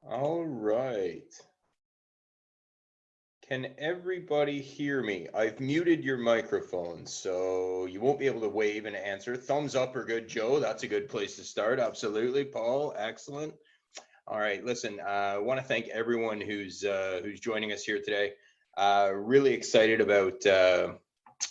All right. Can everybody hear me? I've muted your microphone, so you won't be able to wave and answer. Thumbs up are good, Joe. That's a good place to start. Absolutely. Paul, excellent. All right, listen, I want to thank everyone who's joining us here today. Really excited about this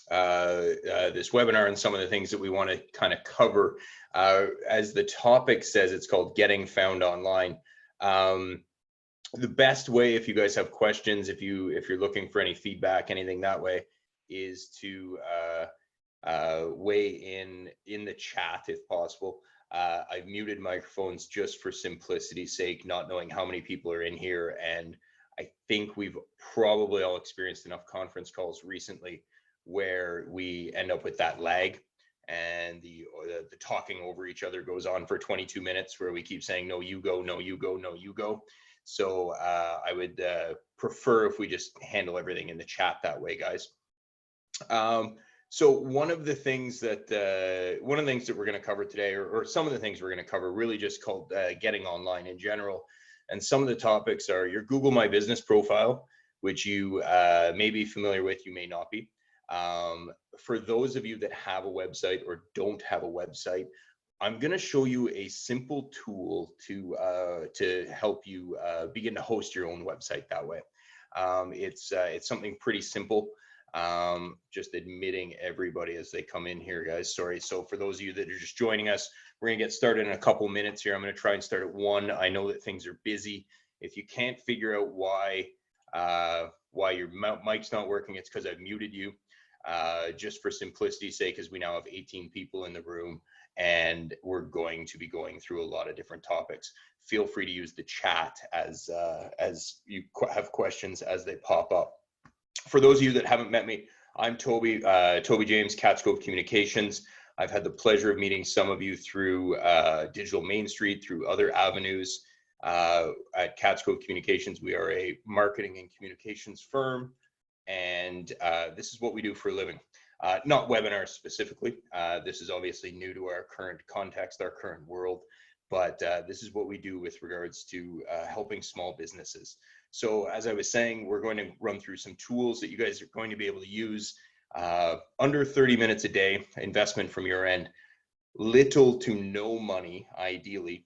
webinar and some of the things that we want to kind of cover. As the topic says, it's called Getting Found Online. The best way, if you guys have questions, if you're looking for any feedback, anything that way, is to weigh in the chat if possible. I've muted microphones just for simplicity's sake, not knowing how many people are in here, and I think we've probably all experienced enough conference calls recently where we end up with that lag, and the talking over each other goes on for 22 minutes, where we keep saying, no, you go, no, you go, no, you go. So I would prefer if we just handle everything in the chat that way, guys. So one of the things that we're going to cover today, or some of the things we're going to cover, really just called getting online in general. And some of the topics are your Google My Business profile, which you may be familiar with, you may not be. For those of you that have a website or don't have a website, I'm going to show you a simple tool to help you begin to host your own website that way. It's something pretty simple. Just admitting everybody as they come in here, guys. Sorry. So for those of you that are just joining us, we're going to get started in a couple minutes here. I'm going to try and start at 1. I know that things are busy. If you can't figure out why your mic's not working, it's because I've muted you. Just for simplicity's sake, because we now have 18 people in the room and we're going to be going through a lot of different topics. Feel free to use the chat as you have questions as they pop up. For those of you that haven't met me, I'm Toby James, Cats Cove Communications. I've had the pleasure of meeting some of you through Digital Main Street, through other avenues. At Cats Cove Communications, we are a marketing and communications firm, and this is what we do for a living. Not webinars specifically. This is obviously new to our current context, our current world, but this is what we do with regards to helping small businesses. So as I was saying, we're going to run through some tools that you guys are going to be able to use under 30 minutes a day, investment from your end, little to no money, ideally,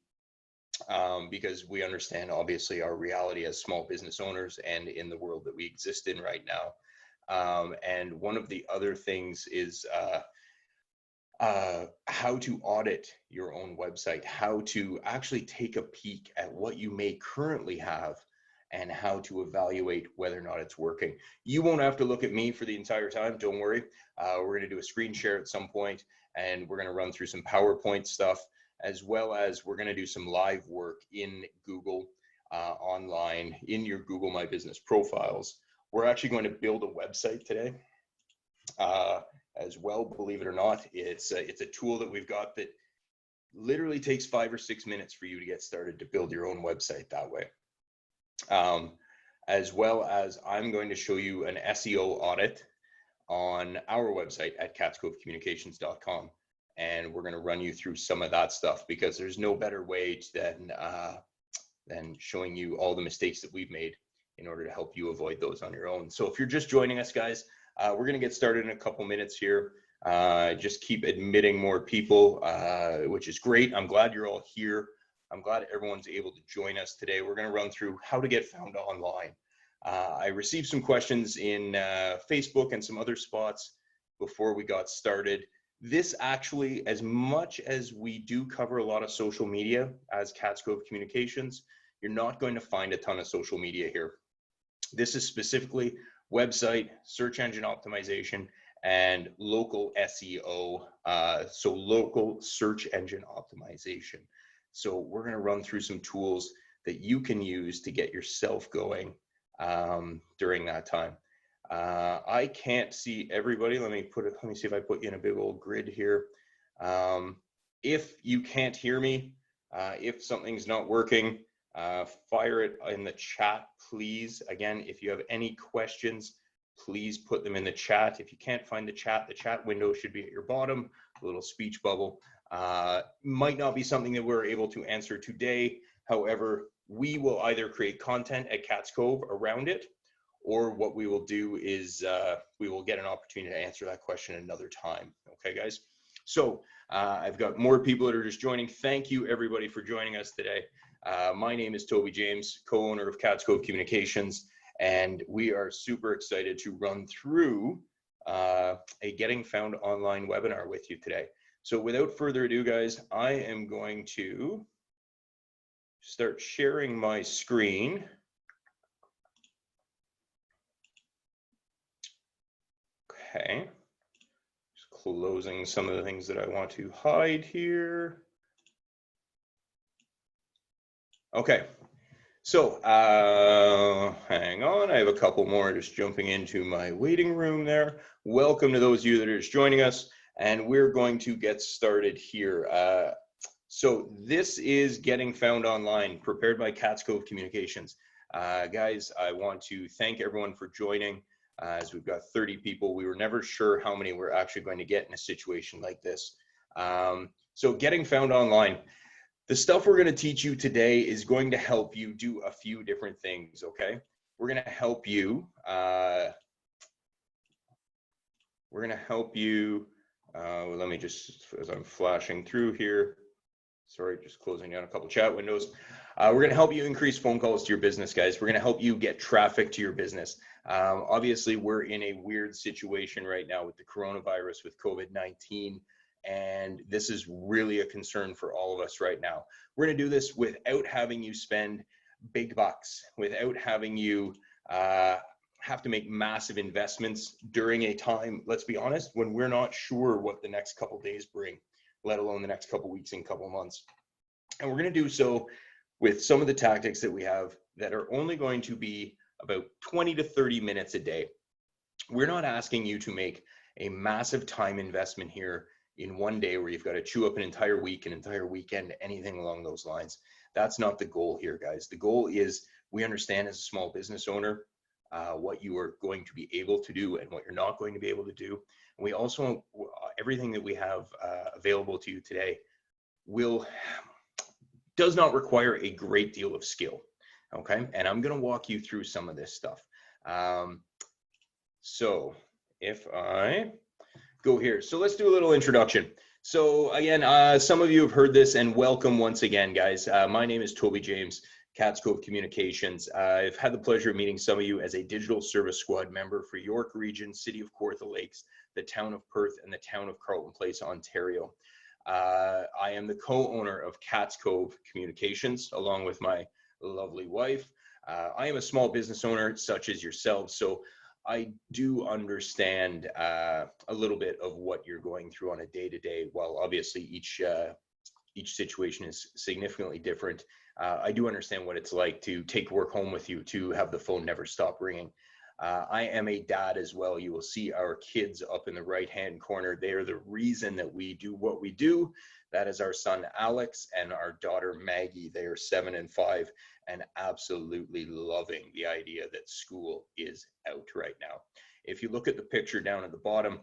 because we understand obviously our reality as small business owners and in the world that we exist in right now. And one of the other things is how to audit your own website, how to actually take a peek at what you may currently have and how to evaluate whether or not it's working. You won't have to look at me for the entire time, don't worry. We're going to do a screen share at some point, and we're going to run through some PowerPoint stuff, as well as we're going to do some live work in Google online in your Google My Business profiles. We're actually going to build a website today as well, believe it or not. It's a tool that we've got that literally takes 5 or 6 minutes for you to get started to build your own website that way. As well as I'm going to show you an SEO audit on our website at catscovecommunications.com. And we're going to run you through some of that stuff, because there's no better way than showing you all the mistakes that we've made in order to help you avoid those on your own. So if you're just joining us, guys, we're going to get started in a couple minutes here. Just keep admitting more people, which is great. I'm glad you're all here. I'm glad everyone's able to join us today. We're going to run through how to get found online. I received some questions in Facebook and some other spots before we got started. This actually, as much as we do cover a lot of social media as Cats Cove Communications, you're not going to find a ton of social media here. This is specifically website, search engine optimization, and local SEO, so local search engine optimization. So we're going to run through some tools that you can use to get yourself going during that time. I can't see everybody. Let me see if I put you in a big old grid here. If you can't hear me, if something's not working, fire it in the chat, please. Again, if you have any questions, please put them in the chat. If you can't find the chat window should be at your bottom, a little speech bubble. Might not be something that we're able to answer today. However, we will either create content at Cats Cove around it, or what we will do is we will get an opportunity to answer that question another time. Okay, guys? So I've got more people that are just joining. Thank you, everybody, for joining us today. My name is Toby James, co-owner of Cats Cove Communications, and we are super excited to run through a Getting Found Online webinar with you today. So without further ado, guys, I am going to start sharing my screen. Okay, just closing some of the things that I want to hide here. Okay, so hang on, I have a couple more just jumping into my waiting room there. Welcome to those of you that are just joining us, and we're going to get started here. So this is Getting Found Online, prepared by Cats Cove Communications. Guys, I want to thank everyone for joining. As we've got 30 people, we were never sure how many we're actually going to get in a situation like this. So Getting Found Online. The stuff we're going to teach you today is going to help you do a few different things, okay? We're going to help you, let me just, as I'm flashing through here, sorry, just closing down a couple chat windows. We're going to help you increase phone calls to your business, guys. We're going to help you get traffic to your business. Obviously, we're in a weird situation right now with the coronavirus, with COVID-19. And this is really a concern for all of us right now. We're going to do this without having you spend big bucks, without having you have to make massive investments during a time, let's be honest, when we're not sure what the next couple days bring, let alone the next couple weeks and couple months. And we're going to do so with some of the tactics that we have that are only going to be about 20 to 30 minutes a day. We're not asking you to make a massive time investment here in one day where you've got to chew up an entire week, an entire weekend, anything along those lines. That's not the goal here, guys. The goal is we understand as a small business owner what you are going to be able to do and what you're not going to be able to do. And we also, everything that we have available to you today does not require a great deal of skill, okay? And I'm gonna walk you through some of this stuff. So if I go here. So let's do a little introduction. So again, some of you have heard this, and welcome once again, guys. My name is Toby James, Cats Cove Communications. I've had the pleasure of meeting some of you as a digital service squad member for York Region, City of Kawartha Lakes, the town of Perth, and the town of Carleton Place, Ontario. I am the co-owner of Cats Cove Communications, along with my lovely wife. I am a small business owner, such as yourselves, so I do understand a little bit of what you're going through on a day-to-day. While obviously each situation is significantly different, I do understand what it's like to take work home with you, to have the phone never stop ringing. I am a dad as well. You will see our kids up in the right-hand corner. They are the reason that we do what we do. That is our son, Alex, and our daughter, Maggie. They are 7 and 5 and absolutely loving the idea that school is out right now. If you look at the picture down at the bottom,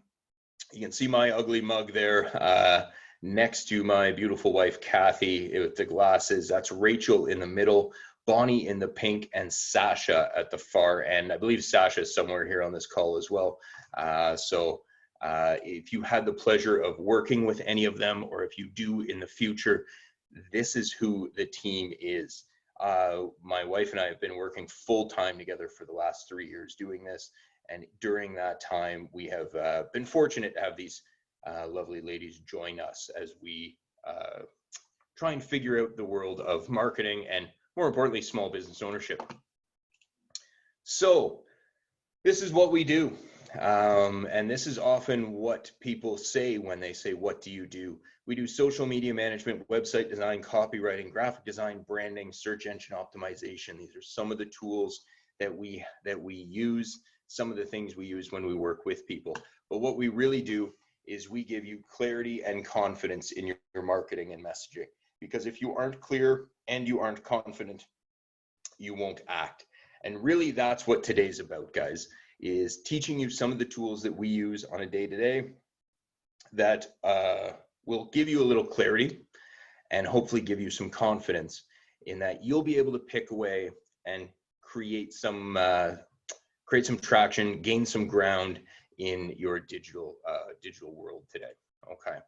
you can see my ugly mug there next to my beautiful wife, Kathy, with the glasses. That's Rachel in the middle, Bonnie in the pink, and Sasha at the far end. I believe Sasha is somewhere here on this call as well. If you had the pleasure of working with any of them, or if you do in the future, this is who the team is. My wife and I have been working full time together for the last 3 years doing this. And during that time, we have been fortunate to have these lovely ladies join us as we try and figure out the world of marketing and, more importantly, small business ownership. So this is what we do. And this is often what people say when they say, what do you do? We do social media management, website design, copywriting, graphic design, branding, search engine optimization. These are some of the tools that we use, some of the things we use when we work with people. But what we really do is we give you clarity and confidence in your marketing and messaging. Because if you aren't clear and you aren't confident, you won't act. And really, that's what today's about, guys, is teaching you some of the tools that we use on a day-to-day that will give you a little clarity and hopefully give you some confidence in that you'll be able to pick away and create some traction, gain some ground in your digital world today. Okay.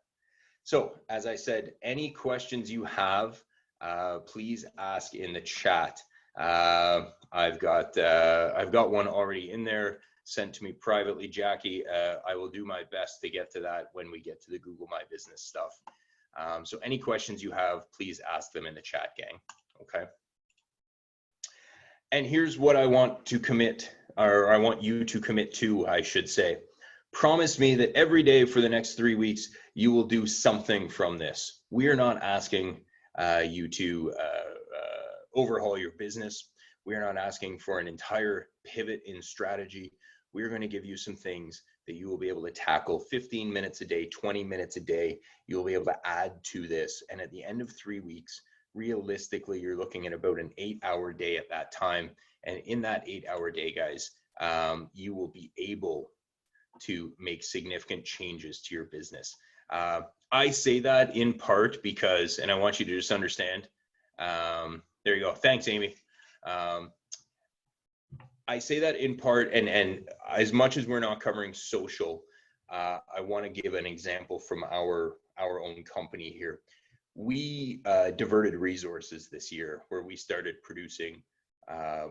So as I said, any questions you have, please ask in the chat. I've got one already in there sent to me privately, Jackie. I will do my best to get to that when we get to the Google My Business stuff. So any questions you have, please ask them in the chat, gang. Okay. And here's what I want to commit, or I want you to commit to, I should say. Promise me that every day for the next 3 weeks, you will do something from this. We are not asking you to overhaul your business. We are not asking for an entire pivot in strategy. We're going to give you some things that you will be able to tackle 15 minutes a day, 20 minutes a day. You'll be able to add to this. And at the end of 3 weeks, realistically, you're looking at about an 8-hour day at that time. And in that 8-hour day, guys, you will be able to make significant changes to your business. I say that in part because, and I want you to just understand, there you go. Thanks, Amy. I say that in part, and as much as we're not covering social, I want to give an example from our own company here. We diverted resources this year where we started producing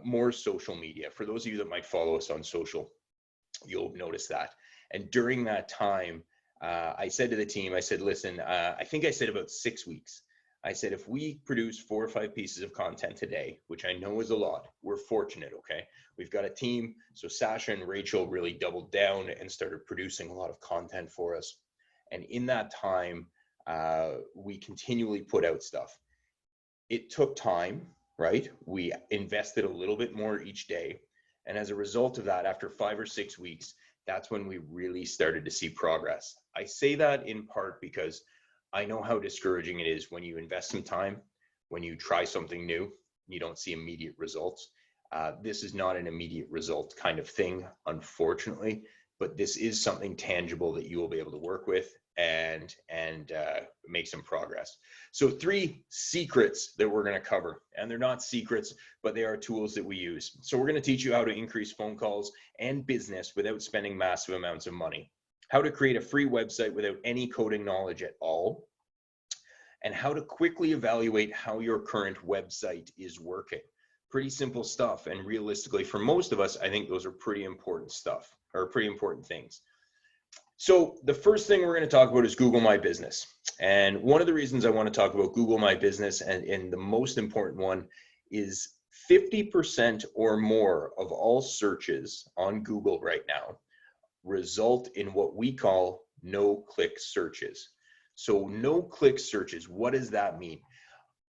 more social media. For those of you that might follow us on social, you'll notice that. And during that time, I said to the team, I said, listen, I think I said about 6 weeks. I said, if we produce 4 or 5 pieces of content today, which I know is a lot, we're fortunate, okay? We've got a team. So Sasha and Rachel really doubled down and started producing a lot of content for us. And in that time, we continually put out stuff. It took time, right? We invested a little bit more each day. And as a result of that, after 5 or 6 weeks, that's when we really started to see progress. I say that in part because I know how discouraging it is when you invest some time, when you try something new, you don't see immediate results. This is not an immediate result kind of thing, unfortunately, but this is something tangible that you will be able to work with and make some progress. So 3 secrets that we're going to cover, and they're not secrets, but they are tools that we use. So we're going to teach you how to increase phone calls and business without spending massive amounts of money, how to create a free website without any coding knowledge at all, and how to quickly evaluate how your current website is working. Pretty simple stuff. And realistically, for most of us, I think those are pretty important stuff, or pretty important things. So the first thing we're going to talk about is Google My Business. And one of the reasons I want to talk about Google My Business, and the most important one, is 50% or more of all searches on Google right now result in what we call no-click searches. So no-click searches, what does that mean?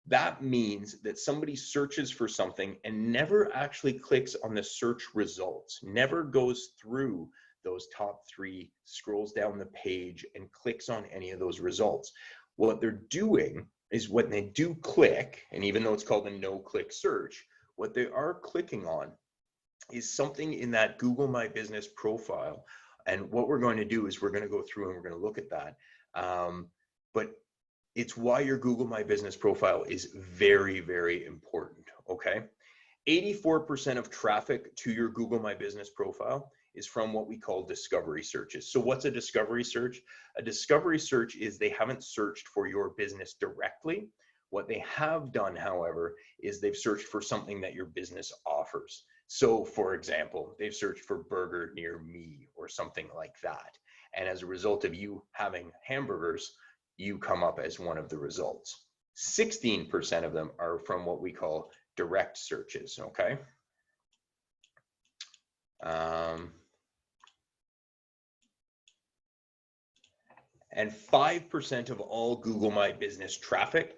That means that somebody searches for something and never actually clicks on the search results, never goes through those top 3, scrolls down the page and clicks on any of those results. What they're doing is when they do click, and even though it's called a no-click search, what they are clicking on is something in that Google My Business profile. And what we're going to do is we're going to go through and we're going to look at that. But It's why your Google My Business profile is very, very important, okay? 84% of traffic to your Google My Business profile is from what we call discovery searches. So what's a discovery search? A discovery search is they haven't searched for your business directly. What they have done, however, is they've searched for something that your business offers. So for example, they've searched for burger near me or something like that. And as a result of you having hamburgers, you come up as one of the results. 16% of them are from what we call direct searches, okay? And 5% of all Google My Business traffic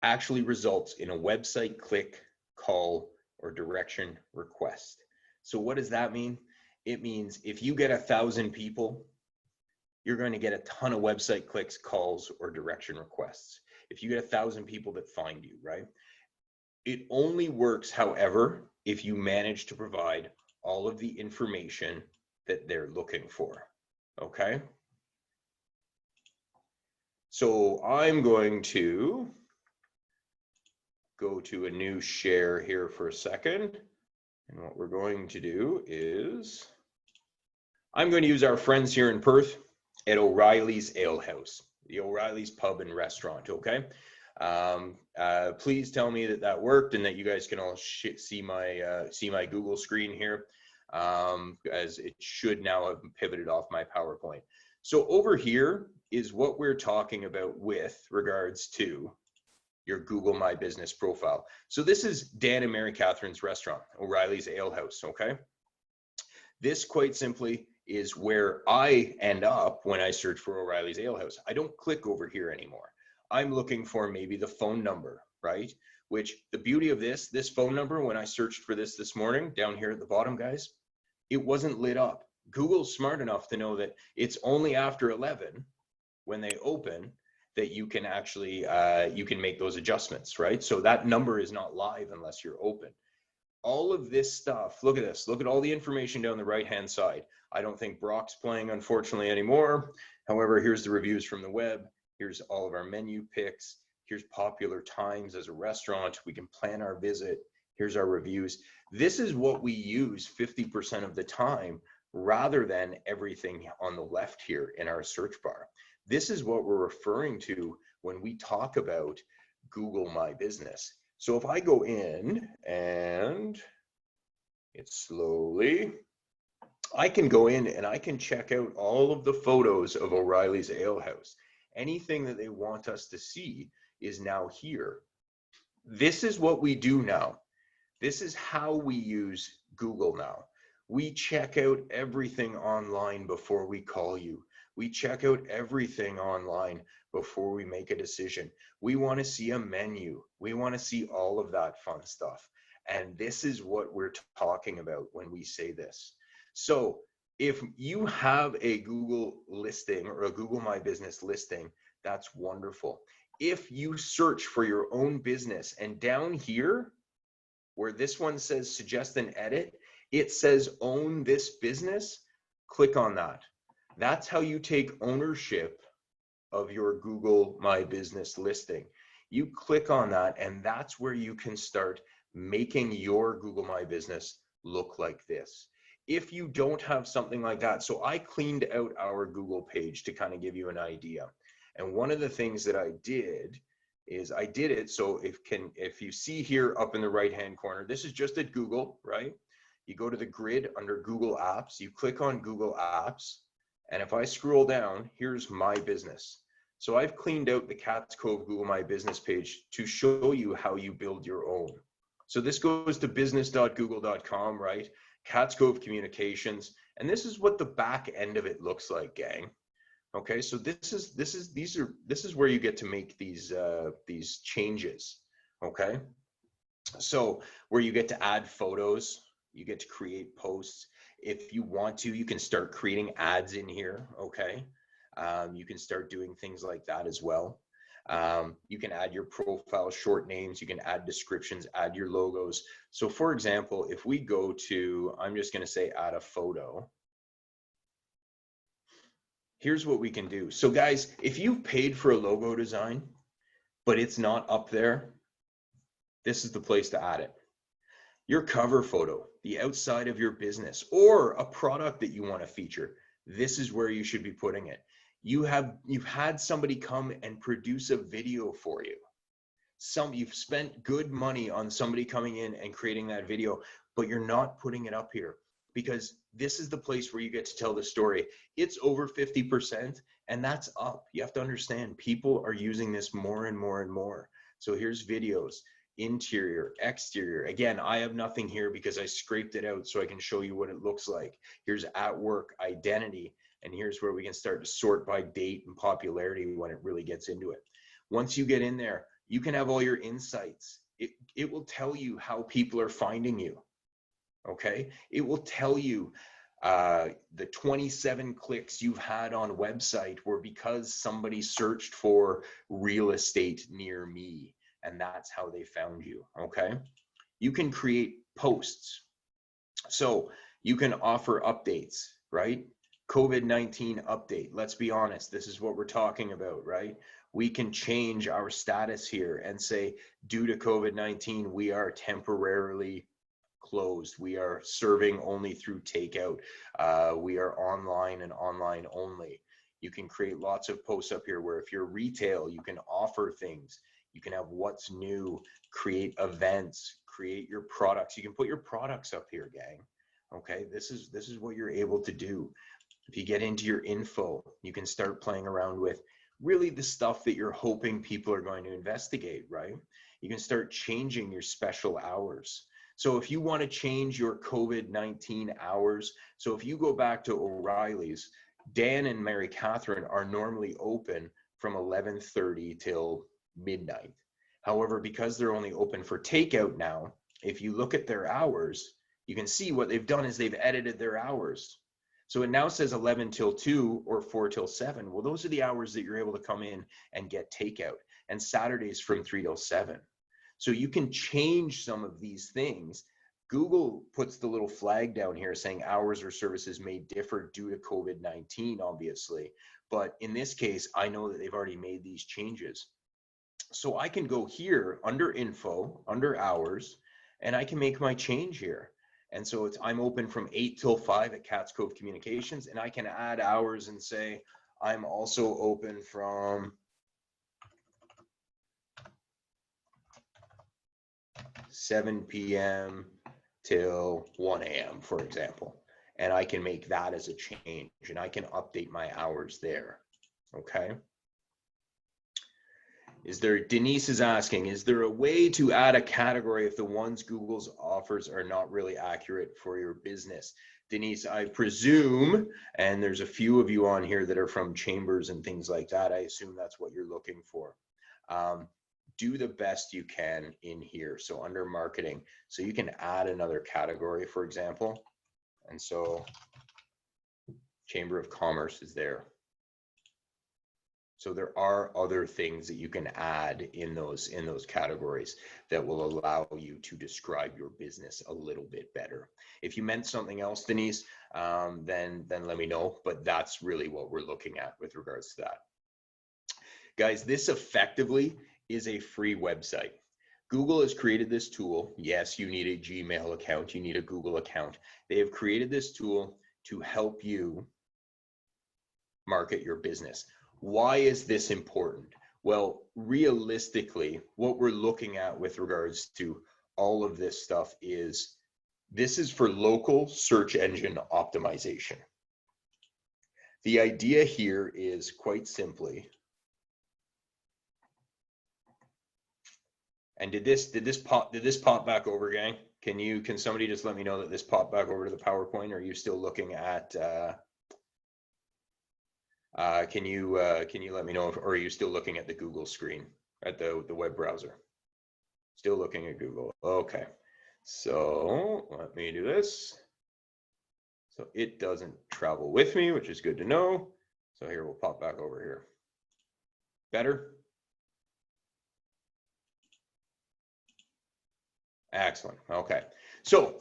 actually results in a website click, call, or direction request. So what does that mean? It means if you get 1,000 people, you're going to get a ton of website clicks, calls, or direction requests. If you get 1,000 people that find you, right? It only works, however, if you manage to provide all of the information that they're looking for, okay? So I'm going to go to a new share here for a second. And what we're going to do is, I'm going to use our friends here in Perth at O'Reilly's Ale House, the O'Reilly's Pub and Restaurant, okay? Please tell me that that worked and that you guys can all see my Google screen here, as it should now have pivoted off my PowerPoint. So over here is what we're talking about with regards to your Google My Business profile. So this is Dan and Mary Catherine's restaurant, O'Reilly's Ale House, okay? This quite simply is where I end up when I search for O'Reilly's Ale House. I don't click over here anymore. I'm looking for maybe the phone number, right? Which the beauty of this phone number, when I searched for this morning down here at the bottom, guys, it wasn't lit up. Google's smart enough to know that it's only after 11 when they open that you can actually, you can make those adjustments, right? So that number is not live unless you're open. All of this stuff, look at this, look at all the information down the right-hand side. I don't think Brock's playing, unfortunately, anymore. However, here's the reviews from the web. Here's all of our menu picks. Here's popular times as a restaurant. We can plan our visit. Here's our reviews. This is what we use 50% of the time rather than everything on the left here in our search bar. This is what we're referring to when we talk about Google My Business. So if I go in and it's slowly, I can go in and I can check out all of the photos of O'Reilly's Ale House. Anything that they want us to see is now here. This is what we do now. This is how we use Google now. We check out everything online before we call you. We check out everything online before we make a decision. We want to see a menu. We want to see all of that fun stuff. And this is what we're talking about when we say this. So if you have a Google listing or a Google My Business listing, that's wonderful. If you search for your own business and down here, where this one says suggest an edit, it says own this business, click on that. That's how you take ownership of your Google My Business listing. You click on that and that's where you can start making your Google My Business look like this. If you don't have something like that, so I cleaned out our Google page to kind of give you an idea. And one of the things that I did is I did it so if you see here up in the right hand corner, this is just at Google, right? You go to the grid under Google Apps, you click on Google Apps, and if I scroll down, here's My Business. So I've cleaned out the Cats Cove Google My Business page to show you how you build your own. So this goes to business.google.com, right? Cats Cove Communications, and this is what the back end of it looks like, gang. Okay, so this is where you get to make these changes. Okay, so where you get to add photos, you get to create posts. If you want to, you can start creating ads in here. Okay, you can start doing things like that as well. You can add your profile short names, you can add descriptions, add your logos. So for example, if we go to, I'm just going to say add a photo. here's what we can do. So guys, if you've paid for a logo design, but it's not up there, this is the place to add it. Your cover photo, the outside of your business, or a product that you want to feature, this is where you should be putting it. You've had somebody come and produce a video for you. You've spent good money on somebody coming in and creating that video, but you're not putting it up here because this is the place where you get to tell the story. It's over 50% and that's up. You have to understand people are using this more and more and more. So here's videos, interior, exterior. Again, I have nothing here because I scraped it out so I can show you what it looks like. Here's at work, identity, and here's where we can start to sort by date and popularity when it really gets into it. Once you get in there, you can have all your insights. It will tell you how people are finding you, okay? It will tell you the 27 clicks you've had on website were because somebody searched for real estate near me, and that's how they found you, okay? You can create posts. So you can offer updates, right? COVID-19 update. Let's be honest, this is what we're talking about, right? We can change our status here and say, due to COVID-19, we are temporarily closed. We are serving only through takeout. We are online and online only. You can create lots of posts up here where if you're retail, you can offer things. You can have what's new, create events, create your products. You can put your products up here, gang. Okay, this is what you're able to do. If you get into your info, you can start playing around with really the stuff that you're hoping people are going to investigate, right? You can start changing your special hours. So if you want to change your COVID-19 hours, so if you go back to O'Reilly's, Dan and Mary Catherine are normally open from 11:30 till midnight. However, because they're only open for takeout now, if you look at their hours, you can see what they've done is they've edited their hours. So it now says 11 till 2 or 4 till 7. Well, those are the hours that you're able to come in and get takeout. And Saturdays from 3 till 7. So you can change some of these things. Google puts the little flag down here saying hours or services may differ due to COVID-19, obviously. But in this case, I know that they've already made these changes. So I can go here under info, under hours, and I can make my change here. And so I'm open from 8 till 5 at Cats Cove Communications, and I can add hours and say, I'm also open from 7 p.m. till 1 a.m., for example. And I can make that as a change, and I can update my hours there, okay? Denise is asking, is there a way to add a category if the ones Google's offers are not really accurate for your business? Denise, I presume, and there's a few of you on here that are from chambers and things like that, I assume that's what you're looking for. Do the best you can in here. So under marketing, so you can add another category, for example. And so Chamber of Commerce is there. So there are other things that you can add in those categories that will allow you to describe your business a little bit better. If you meant something else, Denise, then let me know, but that's really what we're looking at with regards to that. Guys, this effectively is a free website. Google has created this tool. Yes, you need a Gmail account, you need a Google account. They have created this tool to help you market your business. Why is this important? Well, realistically, what we're looking at with regards to all of this stuff is, this is for local search engine optimization. The idea here is quite simply, and did this pop back over, gang? Can somebody just let me know that this popped back over to the PowerPoint, or are you still looking at can you let me know or are you still looking at the Google screen at the web browser? Still looking at Google. Okay. So let me do this. So it doesn't travel with me, which is good to know. So here we'll pop back over here. Better? Excellent. Okay. So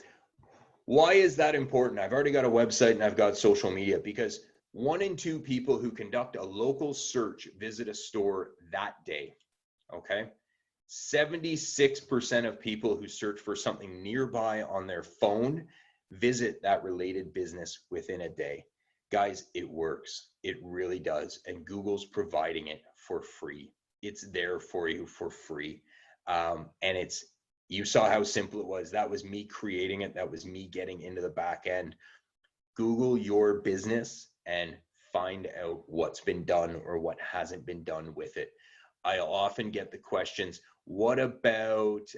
why is that important? I've already got a website and I've got social media, because 1 in 2 people who conduct a local search visit a store that day, okay? 76% of people who search for something nearby on their phone visit that related business within a day. Guys, it works. It really does. And Google's providing it for free. It's there for you for free. And you saw how simple it was. That was me creating it. That was me getting into the back end. Google your business and find out what's been done or what hasn't been done with it. I often get the questions, what about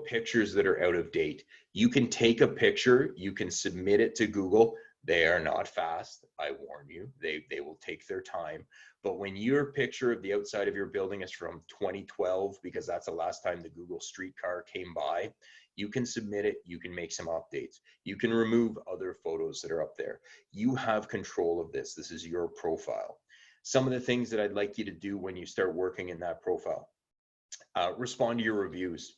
pictures that are out of date? You can take a picture, you can submit it to Google. They are not fast, I warn you. They will take their time. But when your picture of the outside of your building is from 2012, because that's the last time the Google Streetcar came by, you can submit it, you can make some updates. You can remove other photos that are up there. You have control of this. This is your profile. Some of the things that I'd like you to do when you start working in that profile, respond to your reviews,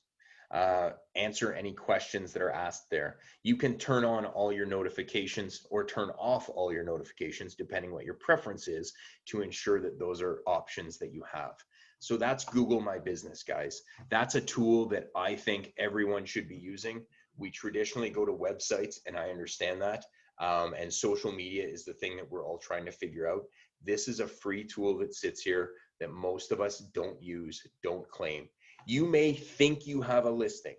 answer any questions that are asked there. You can turn on all your notifications or turn off all your notifications, depending what your preference is, to ensure that those are options that you have. So that's Google My Business, guys. That's a tool that I think everyone should be using. We traditionally go to websites, and I understand that. And social media is the thing that we're all trying to figure out. This is a free tool that sits here that most of us don't use, don't claim. You may think you have a listing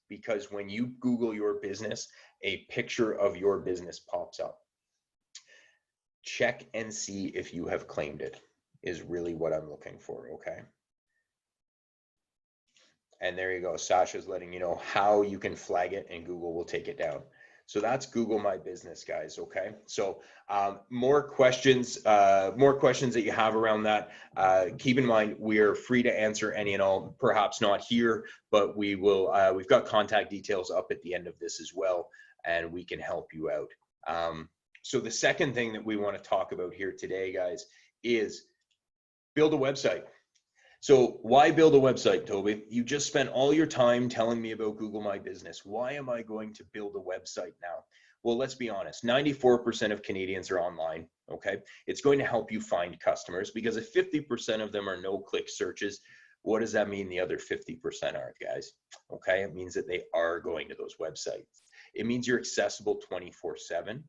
because when you Google your business, a picture of your business pops up. Check and see if you have claimed it is really what I'm looking for, okay? And there you go. Sasha's letting you know how you can flag it and Google will take it down. So that's Google My Business, guys, okay? So more questions that you have around that. Keep in mind, we are free to answer any and all, perhaps not here, but we will, we've got contact details up at the end of this as well, and we can help you out. So the second thing that we want to talk about here today, guys, is build a website. So why build a website, Toby? You just spent all your time telling me about Google My Business. Why am I going to build a website now? Well, let's be honest, 94% of Canadians are online, okay? It's going to help you find customers because if 50% of them are no-click searches, what does that mean the other 50% aren't, guys? Okay, it means that they are going to those websites. It means you're accessible 24/7.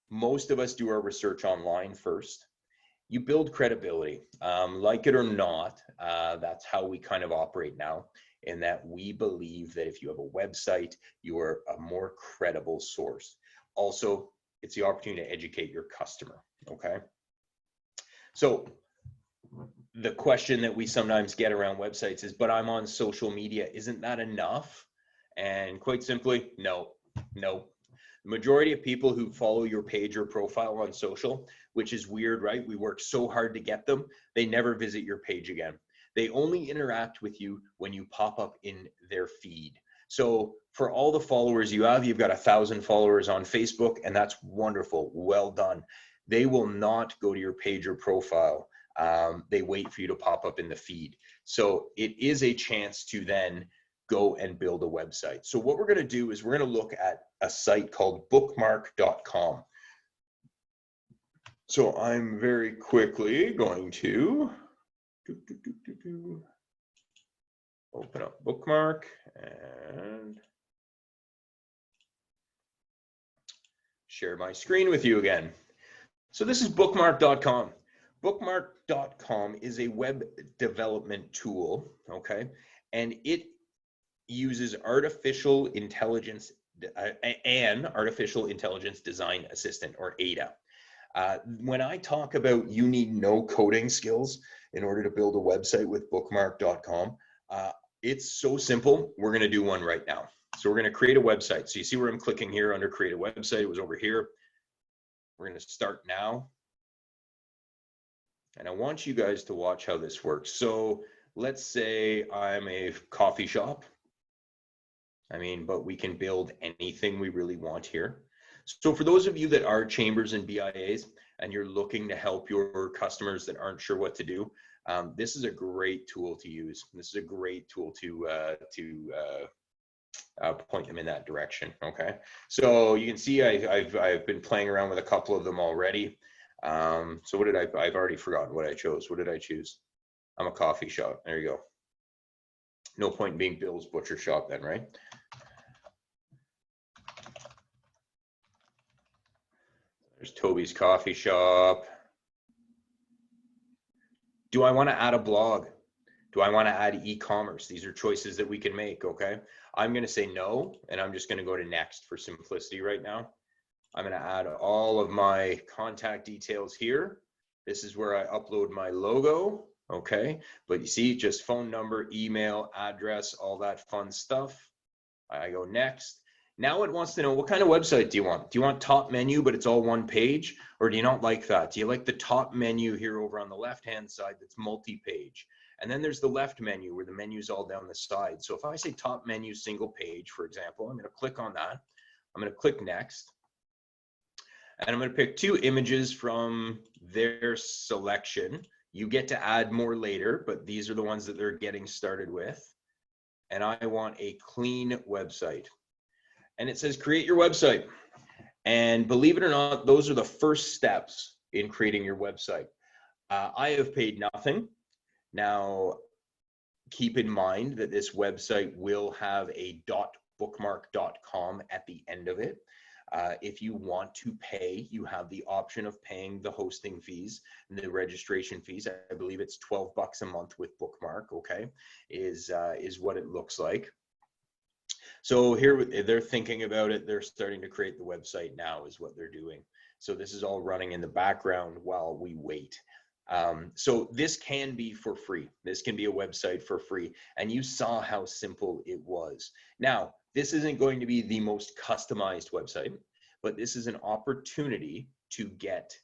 Most of us do our research online first. You build credibility, like it or not. That's how we kind of operate now, in that we believe that if you have a website, you are a more credible source. Also, it's the opportunity to educate your customer, okay? So the question that we sometimes get around websites is, but I'm on social media, isn't that enough? And quite simply, no. The majority of people who follow your page or profile on social, which is weird, right? We work so hard to get them. They never visit your page again. They only interact with you when you pop up in their feed. So for all the followers you have, you've got 1,000 followers on Facebook, and that's wonderful. Well done. They will not go to your page or profile. They wait for you to pop up in the feed. So it is a chance to then go and build a website. So what we're going to do is we're going to look at a site called bookmark.com. So I'm very quickly going to open up Bookmark and share my screen with you again. So this is bookmark.com. Bookmark.com is a web development tool, okay? And it uses artificial intelligence and artificial intelligence design assistant, or AIDA. When I talk about you need no coding skills in order to build a website with bookmark.com, it's so simple. We're going to do one right now. So we're going to create a website. So you see where I'm clicking here under create a website. It was over here. We're going to start now. And I want you guys to watch how this works. So let's say I'm a coffee shop. But we can build anything we really want here. So for those of you that are chambers and BIAs and you're looking to help your customers that aren't sure what to do, this is a great tool to use. This is a great tool to point them in that direction. Okay, so you can see I've been playing around with a couple of them already. So what did I've already forgotten what I chose. What did I choose? I'm a coffee shop. There you go. No point being Bill's Butcher Shop then, right? There's Toby's Coffee Shop. Do I want to add a blog? Do I want to add e-commerce? These are choices that we can make, okay? I'm going to say no, and I'm just going to go to next for simplicity right now. I'm going to add all of my contact details here. This is where I upload my logo, okay? But you see, just phone number, email, address, all that fun stuff. I go next. Now it wants to know, what kind of website do you want? Do you want top menu, but it's all one page? Or do you not like that? Do you like the top menu here over on the left-hand side that's multi-page? And then there's the left menu where the menu's all down the side. So if I say top menu, single page, for example, I'm going to click on that. I'm going to click next. And I'm going to pick 2 images from their selection. You get to add more later, but these are the ones that they're getting started with. And I want a clean website. And it says create your website. And believe it or not, those are the first steps in creating your website. I have paid nothing. Now, keep in mind that this website will have a .bookmark.com at the end of it. If you want to pay, you have the option of paying the hosting fees and the registration fees. I believe it's $12 a month with Bookmark, okay, is what it looks like. So here they're thinking about it. They're starting to create the website now is what they're doing. So this is all running in the background while we wait. So this can be for free. This can be a website for free. And you saw how simple it was. Now, this isn't going to be the most customized website, but this is an opportunity to get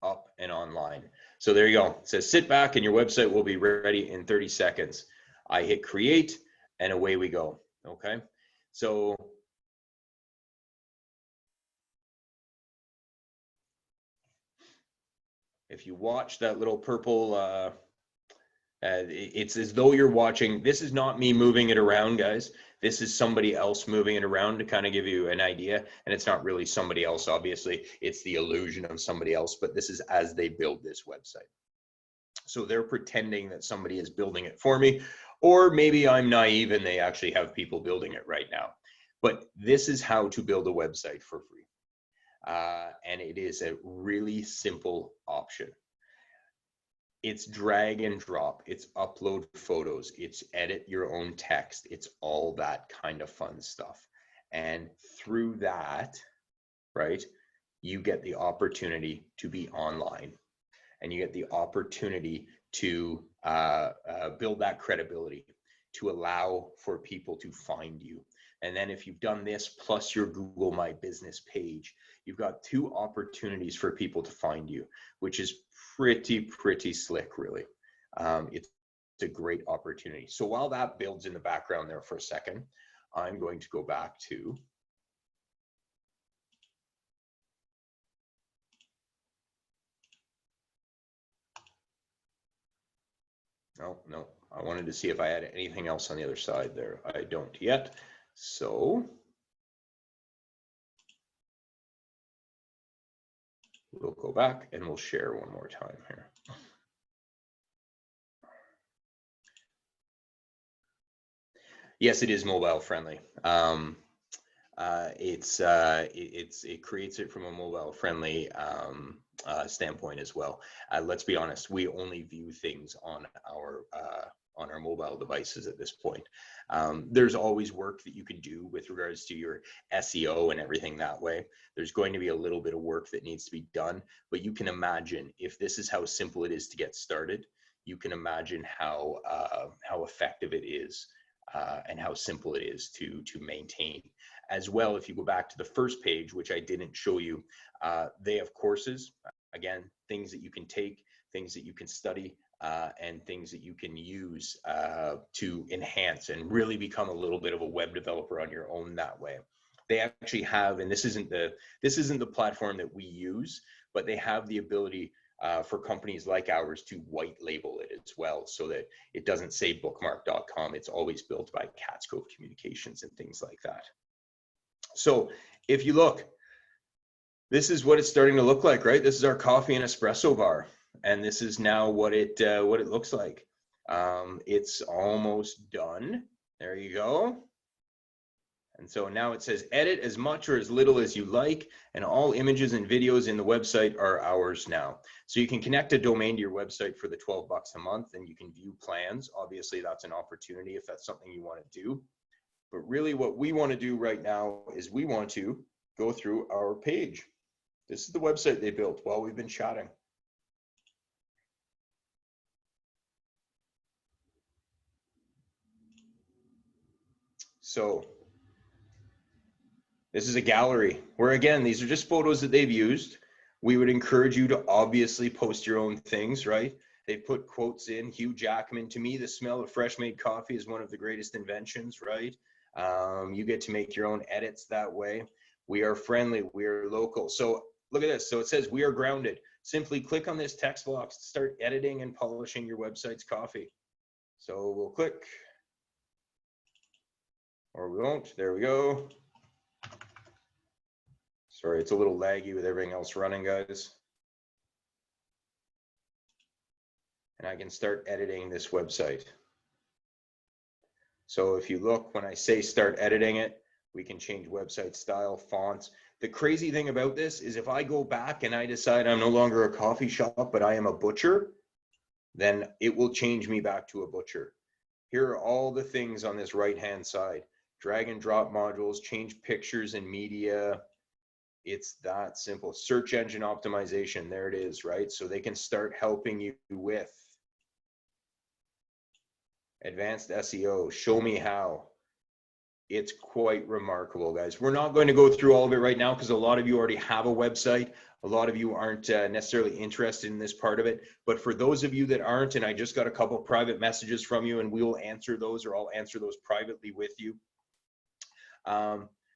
up and online. So there you go. It says sit back and your website will be ready in 30 seconds. I hit create and away we go. Okay. So if you watch that little purple, it's as though you're watching, this is not me moving it around, guys. This is somebody else moving it around to kind of give you an idea. And it's not really somebody else, obviously. It's the illusion of somebody else, but this is as they build this website. So they're pretending that somebody is building it for me, or maybe I'm naive and they actually have people building it right now. But this is how to build a website for free. And it is a really simple option. It's drag and drop, it's upload photos, it's edit your own text, it's all that kind of fun stuff. And through that, right, you get the opportunity to be online and you get the opportunity to build that credibility, to allow for people to find you. And then if you've done this plus your Google My Business page, you've got 2 opportunities for people to find you, which is pretty slick, really. It's a great opportunity. So while that builds in the background there for a second, I'm going to go back to no, I wanted to see if I had anything else on the other side there. I don't yet. So we'll go back and we'll share one more time here. Yes, it is mobile friendly. It creates it from a mobile friendly standpoint as well. Let's be honest, we only view things on our mobile devices at this point. There's always work that you can do with regards to your SEO and everything that way. There's going to be a little bit of work that needs to be done, but you can imagine if this is how simple it is to get started, you can imagine how effective it is and how simple it is to maintain. As well, if you go back to the first page, which I didn't show you, they have courses, again, things that you can take, things that you can study, and things that you can use to enhance and really become a little bit of a web developer on your own that way. They actually have, and this isn't the platform that we use, but they have the ability for companies like ours to white label it as well, so that it doesn't say bookmark.com. It's always built by Cats Cove Communications and things like that. So if you look, this is what it's starting to look like, right? This is our coffee and espresso bar, and this is now what it looks like. It's almost done. There you go. And so now it says edit as much or as little as you like, and all images and videos in the website are ours now. So you can connect a domain to your website for the 12 bucks a month, and you can view plans. Obviously, that's an opportunity if that's something you want to do. But really what we want to do right now is we want to go through our page. This is the website they built while we've been chatting. So this is a gallery where, again, these are just photos that they've used. We would encourage you to obviously post your own things, right? They put quotes in. Hugh Jackman, to me, the smell of fresh made coffee is one of the greatest inventions, right? You get to make your own edits that way. We are friendly, we are local. So look at this. So it says we are grounded. Simply click on this text box to start editing and polishing your website's coffee. So we'll click, or we won't. There we go. Sorry, it's a little laggy with everything else running, guys. And I can start editing this website. So if you look, when I say start editing it, we can change website style, fonts. The crazy thing about this is if I go back and I decide I'm no longer a coffee shop, but I am a butcher, then it will change me back to a butcher. Here are all the things on this right-hand side. Drag and drop modules, change pictures and media. It's that simple. Search engine optimization, there it is, right? So they can start helping you with advanced SEO, show me how. It's quite remarkable, guys. We're not going to go through all of it right now because a lot of you already have a website. A lot of you aren't necessarily interested in this part of it. But for those of you that aren't, and I just got a couple private messages from you, and we will answer those, or I'll answer those privately with you.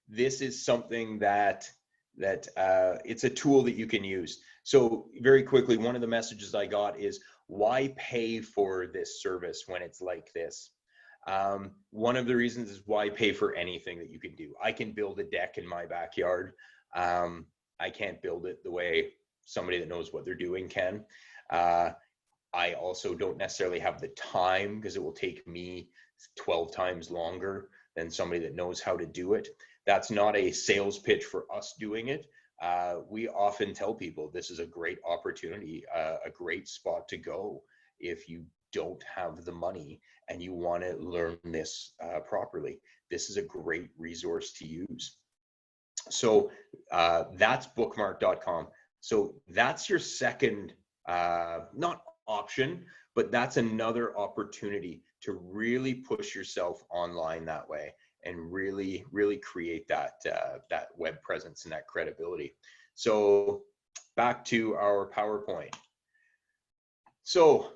This is something that it's a tool that you can use. So very quickly, one of the messages I got is, why pay for this service when it's like this? One of the reasons is, why pay for anything that you can do? I can build a deck in my backyard. I can't build it the way somebody that knows what they're doing can. I also don't necessarily have the time, because it will take me 12 times longer than somebody that knows how to do it. That's not a sales pitch for us doing it. We often tell people this is a great opportunity, a great spot to go if you don't have the money and you want to learn this properly. This is a great resource to use. So that's bookmark.com. So that's your second, not option, but that's another opportunity to really push yourself online that way and really create that that web presence and that credibility. So back to our PowerPoint. So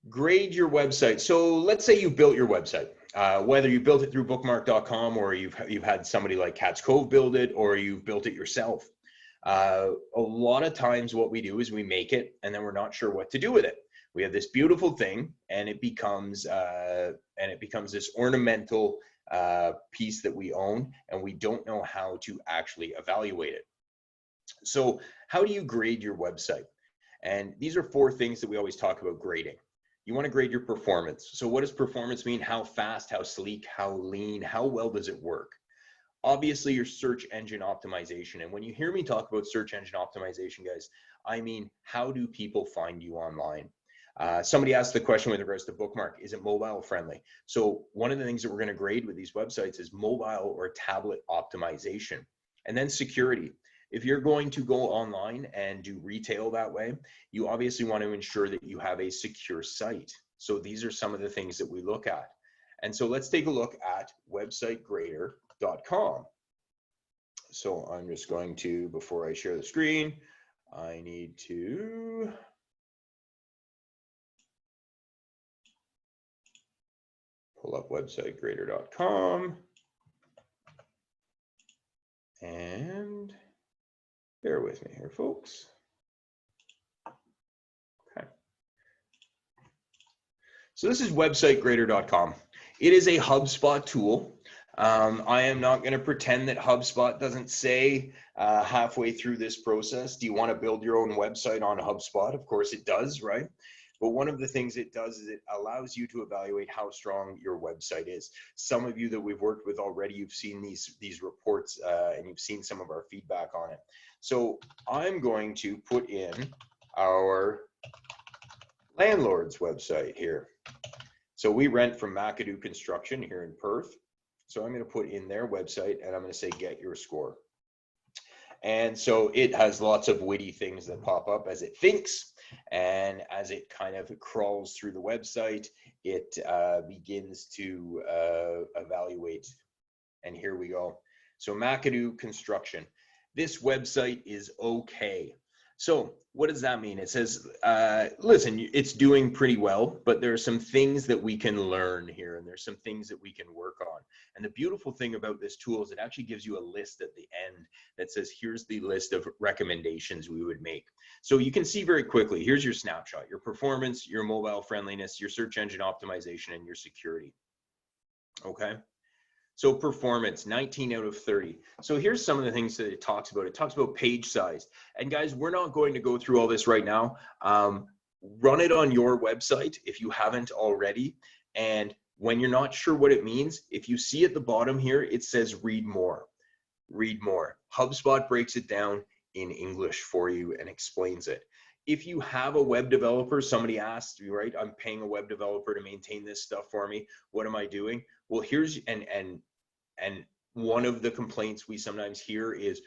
grade your website. So let's say you built your website, whether you built it through bookmark.com or you've had somebody like Cats Cove build it, or you've built it yourself. A lot of times what we do is we make it and then we're not sure what to do with it. We have this beautiful thing and it becomes this ornamental piece that we own, and we don't know how to actually evaluate it. So how do you grade your website? And these are 4 things that we always talk about grading. You want to grade your performance. So what does performance mean? How fast, how sleek, how lean, how well does it work? Obviously, your search engine optimization. And when you hear me talk about search engine optimization, guys, I mean, how do people find you online? Somebody asked the question with regards to Bookmark, is it mobile friendly? So one of the things that we're going to grade with these websites is mobile or tablet optimization. And then security. If you're going to go online and do retail that way, you obviously want to ensure that you have a secure site. So these are some of the things that we look at. And so let's take a look at websitegrader.com. So I'm just going to, before I share the screen, I need to pull up websitegrader.com, and bear with me here, folks. So this is websitegrader.com. It is a HubSpot tool. I am not going to pretend that HubSpot doesn't say halfway through this process, do you want to build your own website on HubSpot? Of course it does, right? But one of the things it does is it allows you to evaluate how strong your website is. Some of you that we've worked with already, you've seen these reports and you've seen some of our feedback on it. So I'm going to put in our landlord's website here. So we rent from McAdoo Construction here in Perth. So I'm going to put in their website and I'm going to say, get your score. And so it has lots of witty things that pop up as it thinks. And as it kind of crawls through the website, it begins to evaluate. And here we go. So McAdoo Construction. This website is okay. So what does that mean? It says, listen, it's doing pretty well, but there are some things that we can learn here, and there's some things that we can work on. And the beautiful thing about this tool is it actually gives you a list at the end that says, here's the list of recommendations we would make. So you can see very quickly, here's your snapshot, your performance, your mobile friendliness, your search engine optimization, and your security. Okay. So performance, 19 out of 30. So here's some of the things that it talks about. It talks about page size. And guys, we're not going to go through all this right now. Run it on your website if you haven't already. And when you're not sure what it means, if you see at the bottom here, it says read more. Read more. HubSpot breaks it down in English for you and explains it. If you have a web developer, somebody asked you, right? I'm paying a web developer to maintain this stuff for me. What am I doing? Well, here's, and one of the complaints we sometimes hear is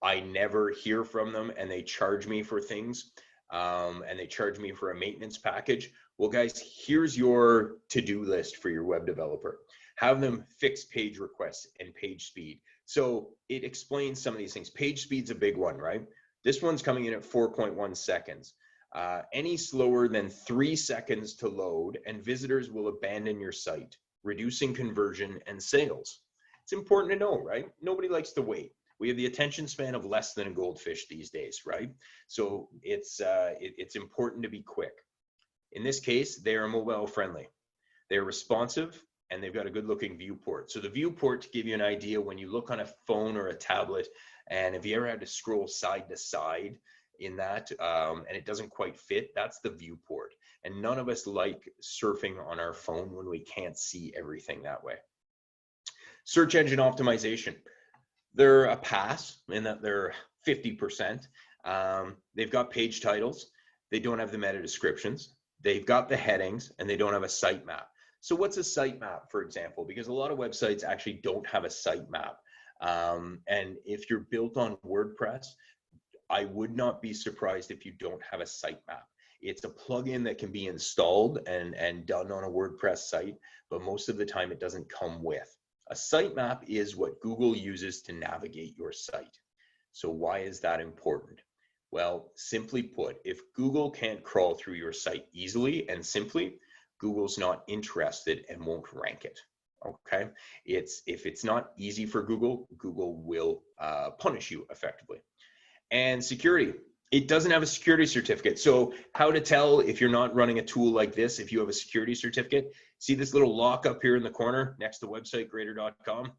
I never hear from them and they charge me for things and they charge me for a maintenance package. Well, guys, here's your to-do list for your web developer. Have them fix page requests and page speed. So it explains some of these things. Page speed's a big one, right? This one's coming in at 4.1 seconds. Any slower than 3 seconds to load and visitors will abandon your site, reducing conversion and sales. It's important to know, right? Nobody likes to wait. We have the attention span of less than a goldfish these days, right? So it's important to be quick. In this case, they are mobile friendly. They're responsive and they've got a good looking viewport. So the viewport, to give you an idea, when you look on a phone or a tablet, and if you ever had to scroll side to side in that and it doesn't quite fit, that's the viewport. And none of us like surfing on our phone when we can't see everything that way. Search engine optimization. They're a pass in that they're 50%. They've got page titles. They don't have the meta descriptions. They've got the headings and they don't have a sitemap. So what's a sitemap, for example? Because a lot of websites actually don't have a sitemap. And if you're built on WordPress, I would not be surprised if you don't have a sitemap. It's a plugin that can be installed and done on a WordPress site, but most of the time it doesn't come with. A sitemap is what Google uses to navigate your site. So why is that important? Well, simply put, if Google can't crawl through your site easily and simply, Google's not interested and won't rank it. Okay, if it's not easy for Google, Google will punish you effectively. And security, it doesn't have a security certificate. So how to tell if you're not running a tool like this, if you have a security certificate? See this little lock up here in the corner next to websitegrader.com?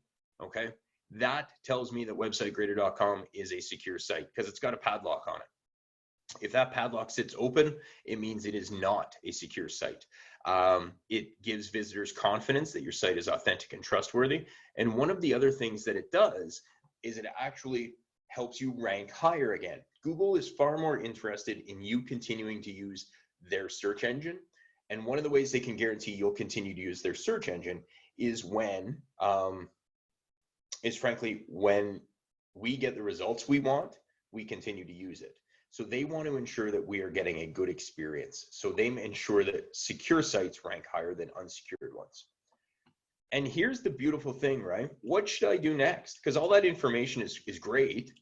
Okay, that tells me that websitegrader.com is a secure site because it's got a padlock on it. If that padlock sits open, it means it is not a secure site. It gives visitors confidence that your site is authentic and trustworthy. And one of the other things that it does is it actually helps you rank higher again. Google is far more interested in you continuing to use their search engine. And one of the ways they can guarantee you'll continue to use their search engine is when, frankly, when we get the results we want, we continue to use it. So they want to ensure that we are getting a good experience. So they ensure that secure sites rank higher than unsecured ones. And here's the beautiful thing, right? What should I do next? Because all that information is great,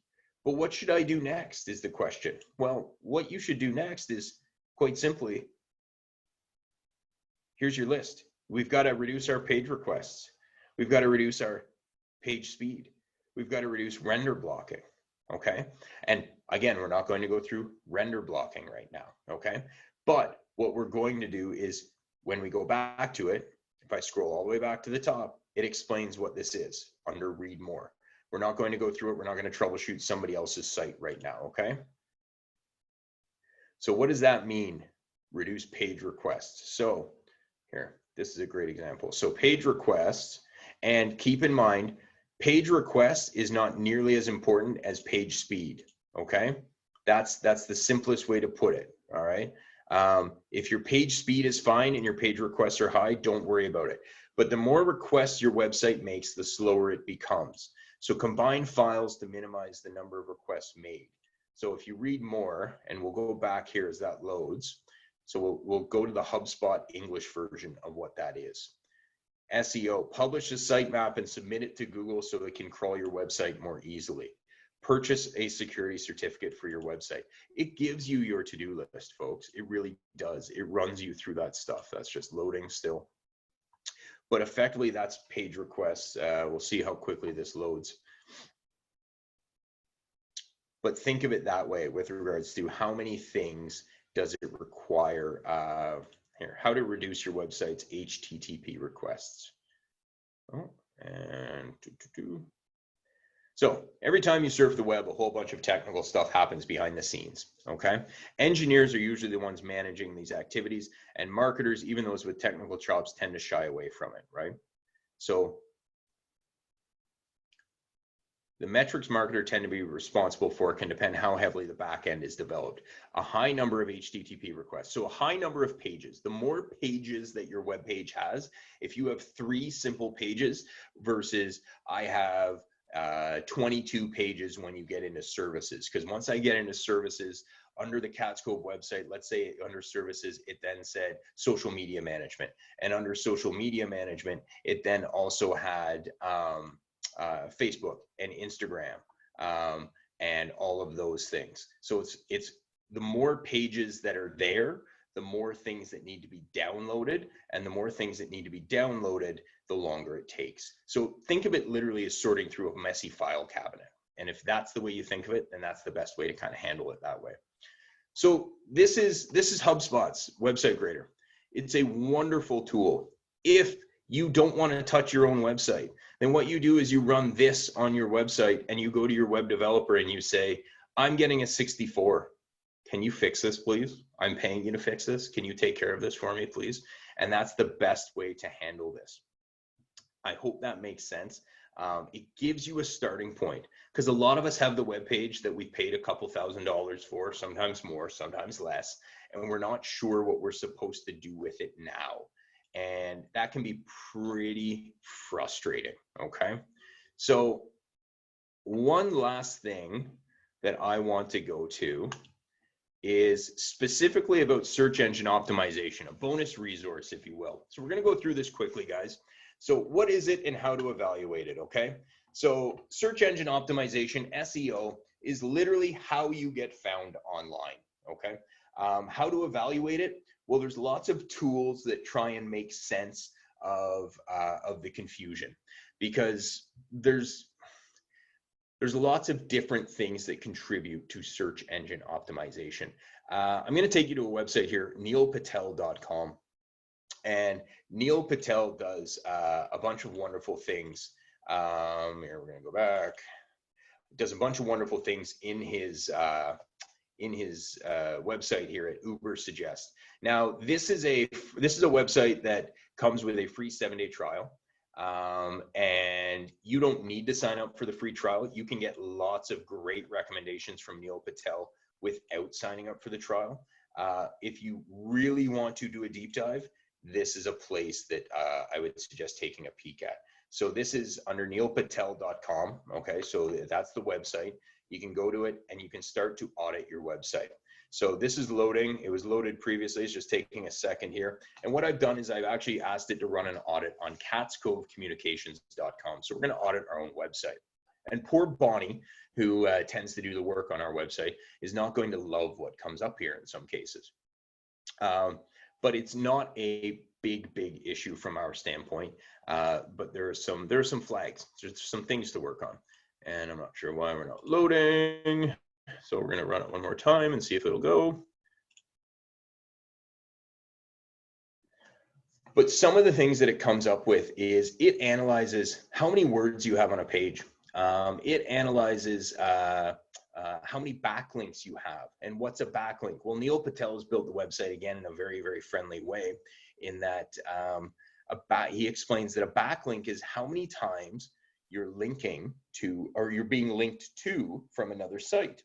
but what should I do next is the question. Well, what you should do next is quite simply, here's your list. We've got to reduce our page requests. We've got to reduce our page speed. We've got to reduce render blocking. Okay. And again, we're not going to go through render blocking right now. Okay. But what we're going to do is When we go back to it, if I scroll all the way back to the top, it explains what this is under read more. We're not going to go through it. We're not going to troubleshoot somebody else's site right now, okay? So what does that mean? Reduce page requests. So here, this is a great example. So page requests, and keep in mind, page requests is not nearly as important as page speed, okay? That's the simplest way to put it, all right? If your page speed is fine and your page requests are high, don't worry about it. But the more requests your website makes, the slower it becomes. So combine files to minimize the number of requests made. So if you read more, and we'll go back here as that loads. So we'll go to the HubSpot English version of what that is. SEO, publish a sitemap and submit it to Google so it can crawl your website more easily. Purchase a security certificate for your website. It gives you your to-do list, folks. It really does. It runs you through that stuff. That's just loading still. But effectively, that's page requests. We'll see how quickly this loads. But think of it that way with regards to how many things does it require. Here, how to reduce your website's HTTP requests. Oh, and so every time you surf the web, a whole bunch of technical stuff happens behind the scenes, okay? Engineers are usually the ones managing these activities, and marketers, even those with technical chops, tend to shy away from it, right? So the metrics marketer tend to be responsible for can depend how heavily the back end is developed. A high number of HTTP requests. So a high number of pages. The more pages that your web page has, if you have 3 simple pages versus I have 22 pages when you get into services. Because once I get into services, under the CatScope website, let's say under services, it then said social media management. And under social media management, it then also had Facebook and Instagram and all of those things. So it's the more pages that are there, the more things that need to be downloaded, and the more things that need to be downloaded, the longer it takes. So think of it literally as sorting through a messy file cabinet. And if that's the way you think of it, then that's the best way to kind of handle it that way. So this is HubSpot's website grader. It's a wonderful tool. If you don't want to touch your own website, then what you do is you run this on your website and you go to your web developer and you say, I'm getting a 64. Can you fix this, please? I'm paying you to fix this. Can you take care of this for me, please? And that's the best way to handle this. I hope that makes sense. It gives you a starting point because a lot of us have the web page that we paid a couple $1,000s for, sometimes more, sometimes less, and we're not sure what we're supposed to do with it now. And that can be pretty frustrating, okay? So one last thing that I want to go to is specifically about search engine optimization, a bonus resource, if you will. So we're gonna go through this quickly, guys. So what is it and how to evaluate it, okay? So search engine optimization, SEO, is literally how you get found online, okay? How to evaluate it? Well, there's lots of tools that try and make sense of the confusion because there's lots of different things that contribute to search engine optimization. I'm going to take you to a website here, neilpatel.com. And Neil Patel does a bunch of wonderful things. Here, we're going to go back. Does a bunch of wonderful things in his website here at Ubersuggest. Now, this is a website that comes with a free 7-day trial. And you don't need to sign up for the free trial. You can get lots of great recommendations from Neil Patel without signing up for the trial. If you really want to do a deep dive, this is a place that I would suggest taking a peek at. So this is under neilpatel.com. Okay, so that's the website. You can go to it and you can start to audit your website. So this is loading. It was loaded previously. It's just taking a second here. And what I've done is I've actually asked it to run an audit on catscovecommunications.com. So we're going to audit our own website. And poor Bonnie, who tends to do the work on our website, is not going to love what comes up here in some cases. But it's not a big issue from our standpoint. But there are some flags. There's some things to work on. And I'm not sure why we're not loading. So we're going to run it one more time and see if it'll go. But some of the things that it comes up with is it analyzes how many words you have on a page. It analyzes how many backlinks you have. And what's a backlink? Well, Neil Patel has built the website again in a very, very friendly way, in that he explains that a backlink is how many times you're linking to, or you're being linked to, from another site.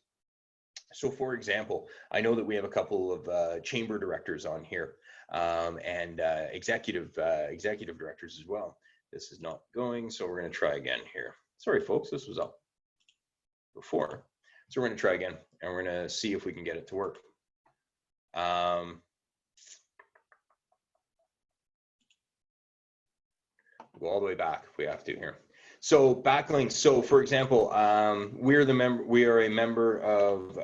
So for example, I know that we have a couple of chamber directors on here, and executive directors as well. This is not going, so we're going to try again here. Sorry, folks, this was up before. So we're going to try again, and we're going to see if we can get it to work. We'll go all the way back if we have to here. So backlinks. So for example, we are a member of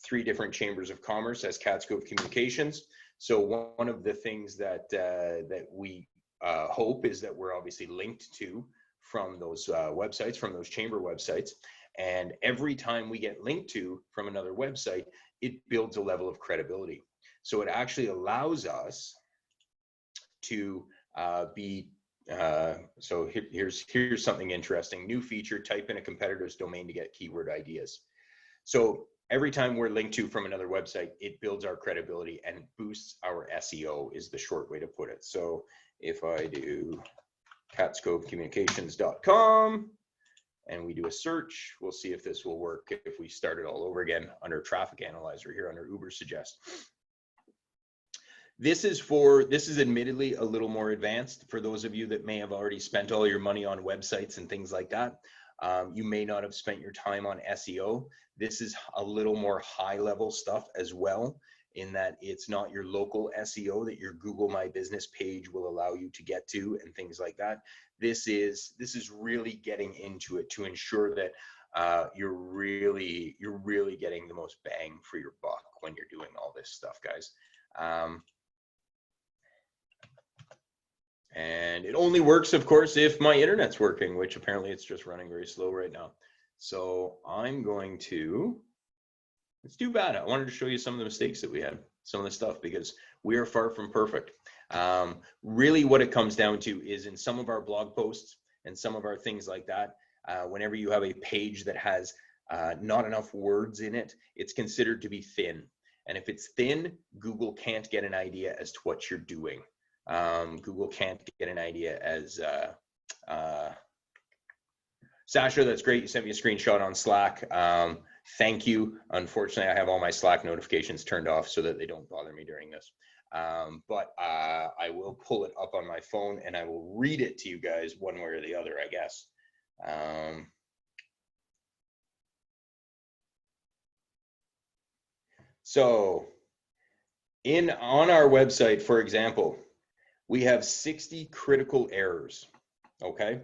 3 different chambers of commerce as CatScope Communications. So one of the things that that we hope is that we're obviously linked to from those websites, from those chamber websites. And every time we get linked to from another website, it builds a level of credibility. So it actually allows us to be so here's something interesting. New feature: type in a competitor's domain to get keyword ideas. So every time we're linked to from another website, it builds our credibility and boosts our SEO, is the short way to put it. So if I do catscopecommunications.com and we do a search, we'll see if this will work if we start it all over again under Traffic Analyzer here under Ubersuggest. This is admittedly a little more advanced for those of you that may have already spent all your money on websites and things like that. You may not have spent your time on SEO. This is a little more high level stuff as well, in that it's not your local SEO that your Google My Business page will allow you to get to and things like that. This is really getting into it to ensure that you're really getting the most bang for your buck when you're doing all this stuff, guys. And it only works, of course, if my internet's working, which apparently it's just running very slow right now. So I'm going to, it's too bad. I wanted to show you some of the mistakes that we had, some of the stuff, because we are far from perfect. Really what it comes down to is in some of our blog posts and some of our things like that, whenever you have a page that has not enough words in it, it's considered to be thin. And if it's thin, Google can't get an idea as to what you're doing. Google can't get an idea as Sasha, that's great. You sent me a screenshot on Slack. Thank you. Unfortunately, I have all my Slack notifications turned off so that they don't bother me during this. But I will pull it up on my phone and I will read it to you guys one way or the other, I guess. So on our website, for example, we have 60 critical errors, okay?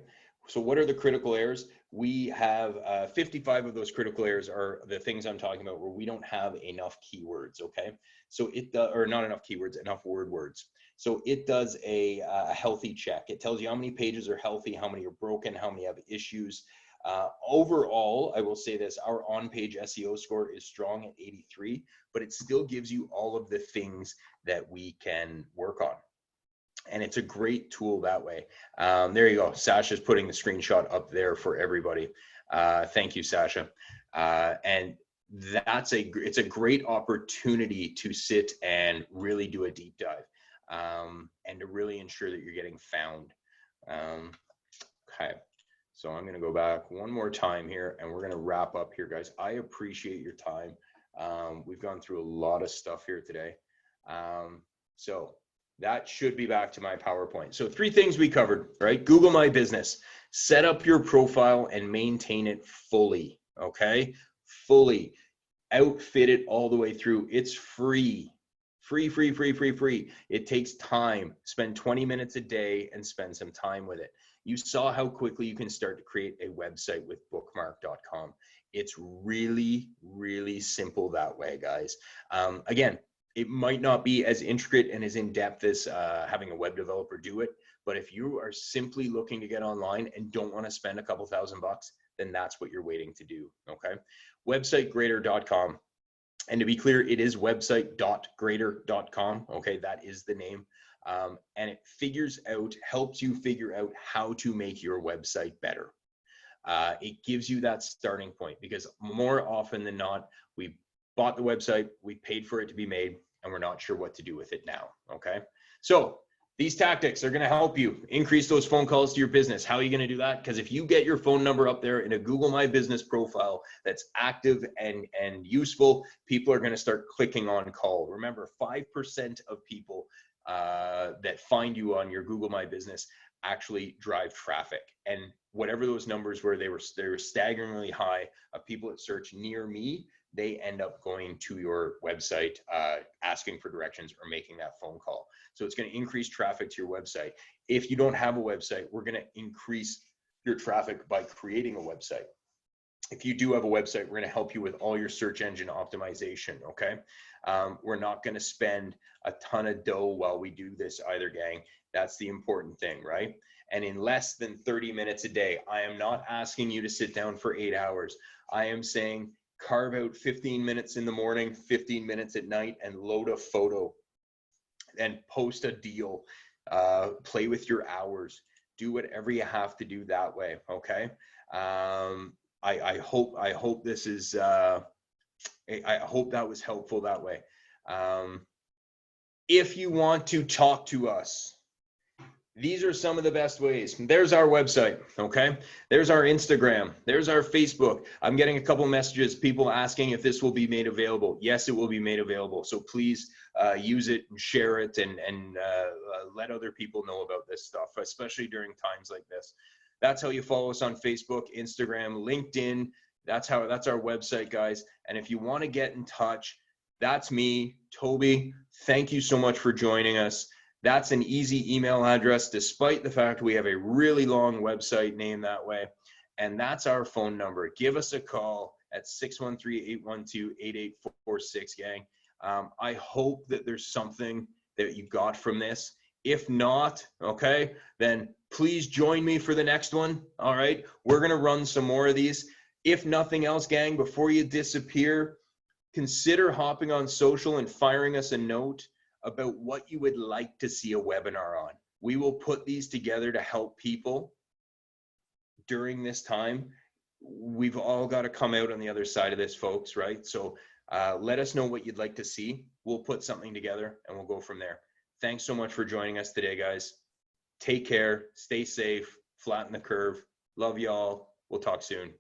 So what are the critical errors? We have 55 of those critical errors are the things I'm talking about where we don't have enough keywords, okay? So it does, or not enough keywords, enough words. So it does a healthy check. It tells you how many pages are healthy, how many are broken, how many have issues. Overall, I will say this, our on-page SEO score is strong at 83, but it still gives you all of the things that we can work on. And it's a great tool that way. There you go. Sasha's putting the screenshot up there for everybody. Thank you, Sasha. And it's a great opportunity to sit and really do a deep dive and to really ensure that you're getting found. Okay. So I'm going to go back one more time here and we're going to wrap up here, guys. I appreciate your time. We've gone through a lot of stuff here today. So that should be back to my PowerPoint. So 3 things we covered, right? Google My Business, set up your profile and maintain it fully, okay? Fully, outfit it all the way through. It's free. Free. It takes time. Spend 20 minutes a day and spend some time with it. You saw how quickly you can start to create a website with bookmark.com. It's really, really simple that way, guys. Again, it might not be as intricate and as in-depth as having a web developer do it, but if you are simply looking to get online and don't want to spend a couple $1,000 bucks, then that's what you're waiting to do, okay? Websitegrader.com. And to be clear, it is website.grader.com, okay? That is the name. And it helps you figure out how to make your website better. It gives you that starting point, because more often than not, we bought the website, we paid for it to be made, and we're not sure what to do with it now. Okay. So these tactics are going to help you increase those phone calls to your business. How are you going to do that? Because if you get your phone number up there in a Google My Business profile that's active and useful, people are going to start clicking on call. Remember, 5% of people that find you on your Google My Business actually drive traffic. And whatever those numbers were, they were staggeringly high of people that search near me. They end up going to your website, asking for directions or making that phone call. So it's going to increase traffic to your website. If you don't have a website, we're going to increase your traffic by creating a website. If you do have a website, we're going to help you with all your search engine optimization. Okay. We're not going to spend a ton of dough while we do this either, gang. That's the important thing, right? And in less than 30 minutes a day, I am not asking you to sit down for 8 hours. I am saying carve out 15 minutes in the morning, 15 minutes at night, and load a photo and post a deal. Play with your hours. Do whatever you have to do that way. Okay. I hope this is, I hope that was helpful that way. If you want to talk to us, these are some of the best ways. There's our website, okay? There's our Instagram. There's our Facebook. I'm getting a couple messages, people asking if this will be made available. Yes, it will be made available. So please use it and share it and let other people know about this stuff, especially during times like this. That's how you follow us on Facebook, Instagram, LinkedIn. That's our website, guys. And if you want to get in touch, that's me, Toby. Thank you so much for joining us. That's an easy email address, despite the fact we have a really long website named that way. And that's our phone number. Give us a call at 613-812-8846, gang. I hope that there's something that you got from this. If not, okay, then please join me for the next one. All right, we're going to run some more of these. If nothing else, gang, before you disappear, consider hopping on social and firing us a note about what you would like to see a webinar on. We will put these together to help people during this time. We've all got to come out on the other side of this, folks, right? So let us know what you'd like to see. We'll put something together and we'll go from there. Thanks so much for joining us today, guys. Take care, stay safe, flatten the curve. Love y'all. We'll talk soon.